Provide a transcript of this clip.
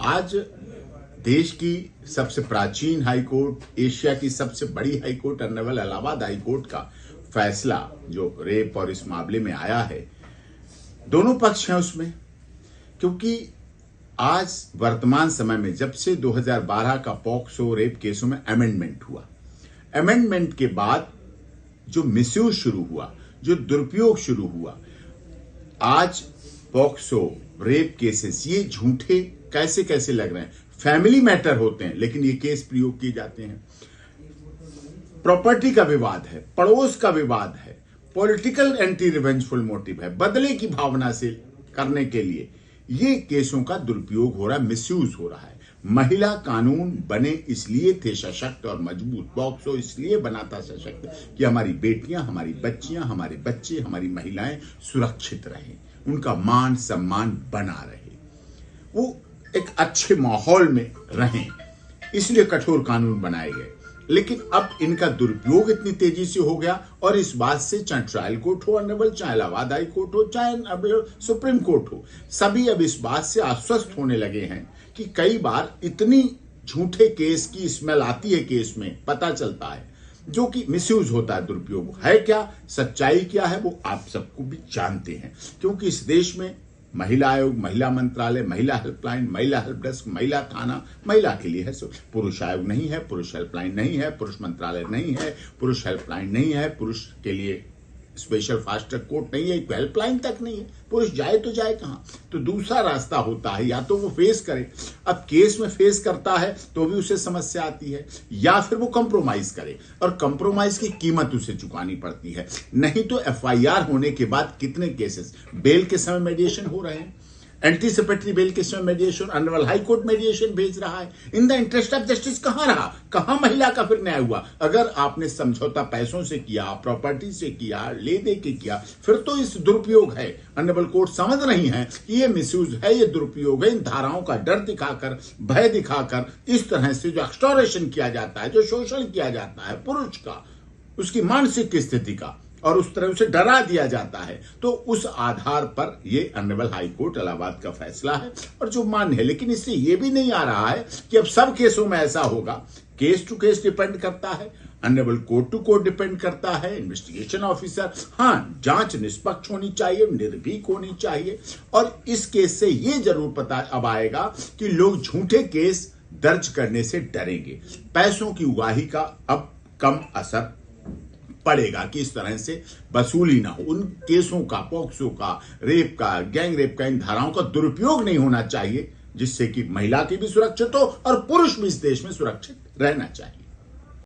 आज देश की सबसे प्राचीन हाई कोर्ट, एशिया की सबसे बड़ी high court honourable Allahabad high court का फैसला जो रेप और इस मामले में आया है, दोनों पक्ष हैं उसमें। क्योंकि आज वर्तमान समय में जब से 2012 का पॉक्सो रेप केसों में अमेंडमेंट हुआ, अमेंडमेंट के बाद जो मिसयूज शुरू हुआ, जो दुरुपयोग शुरू हुआ, आज पॉक्सो रेप केसेस ये झूठे कैसे कैसे लग रहे हैं। फैमिली मैटर होते हैं लेकिन ये केस प्रयोग किए जाते हैं। प्रॉपर्टी का विवाद है, पड़ोस का विवाद है, पॉलिटिकल एंटी रिवेंजफुल मोटिव है, बदले की भावना से करने के लिए ये केसों का दुरुपयोग हो रहा है, मिसयूज हो रहा है। महिला कानून बने इसलिए थे सशक्त और मजबूत, पॉक्सो इसलिए बना था सशक्त कि हमारी बेटियां, हमारी बच्चियां, हमारे बच्चे, हमारी महिलाएं सुरक्षित रहें, उनका मान सम्मान बना रहे, वो एक अच्छे माहौल में रहें, इसलिए कठोर कानून बनाए गए। लेकिन अब इनका दुरुपयोग इतनी तेजी से हो गया और इस बात से चाहे ट्रायल कोर्ट हो ऑनरेबल, चाहे इलाहाबाद हाई कोर्ट हो, चाहे सुप्रीम कोर्ट हो, सभी अब इस बात से आश्वस्त होने लगे हैं कि कई बार इतनी झूठे केस की स्मेल आती है, केस में पता चलता है जो कि मिसयूज होता है, दुरुपयोग है क्या, सच्चाई क्या है, वो आप सबको भी जानते हैं। क्योंकि इस देश में महिला आयोग, महिला मंत्रालय, महिला हेल्पलाइन, महिला हेल्प डेस्क, महिला थाना महिला के लिए है। पुरुष आयोग नहीं है, पुरुष हेल्पलाइन नहीं है, पुरुष मंत्रालय नहीं है, पुरुष हेल्पलाइन नहीं है, पुरुष के लिए स्पेशल फास्ट ट्रैक कोर्ट नहीं है, हेल्पलाइन तक नहीं है। पुरुष जाए तो जाए कहां? तो दूसरा रास्ता होता है, या तो वो फेस करे, अब केस में फेस करता है तो भी उसे समस्या आती है, या फिर वो कंप्रोमाइज करे और कंप्रोमाइज की कीमत उसे चुकानी पड़ती है। नहीं तो एफआईआर होने के बाद कितने केसेस बेल के समय मेडिएशन हो रहे हैं, एंटीसिपेटरी बेल के समय मेडिएशन, ऑनरेबल हाई कोर्ट मेडिएशन भेज रहा है। In the interest of justice कहां रहा, कहां महिला का फिर न्याय हुआ? अगर आपने समझौता पैसों से किया, प्रॉपर्टी से किया, ले दे के किया, फिर तो इस दुरुपयोग है। ऑनरेबल कोर्ट समझ रही है कि ये मिसयूज है, ये दुरुपयोग है। इन धाराओं का डर दिखाकर, भय दिखाकर, इस तरह से जो एक्सटोरेशन किया जाता है, जो शोषण किया जाता है पुरुष का, उसकी मानसिक स्थिति का, और उस तरह उसे डरा दिया जाता है, तो उस आधार पर ये ऑनरेबल हाई कोर्ट इलाहाबाद का फैसला है और जो मान्य है। लेकिन इससे ये भी नहीं आ रहा है कि अब सब केसों में ऐसा होगा। केस टू केस डिपेंड करता है, honourable court to court depend करता है, इन्वेस्टिगेशन ऑफिसर, हाँ जांच निष्पक्ष होनी चाहिए, निर्भीक होनी चाहिए। और इस केस से ये जरूर पता अब आएगा कि लोग झूठे केस दर्ज करने से डरेंगे, पैसों की उगाही का अब कम असर पड़ेगा कि इस तरह से वसूली ना हो। उन केसों का, पॉक्सो का, रेप का, गैंग रेप का, इन धाराओं का दुरुपयोग नहीं होना चाहिए, जिससे कि महिला की भी सुरक्षित हो और पुरुष भी इस देश में सुरक्षित रहना चाहिए।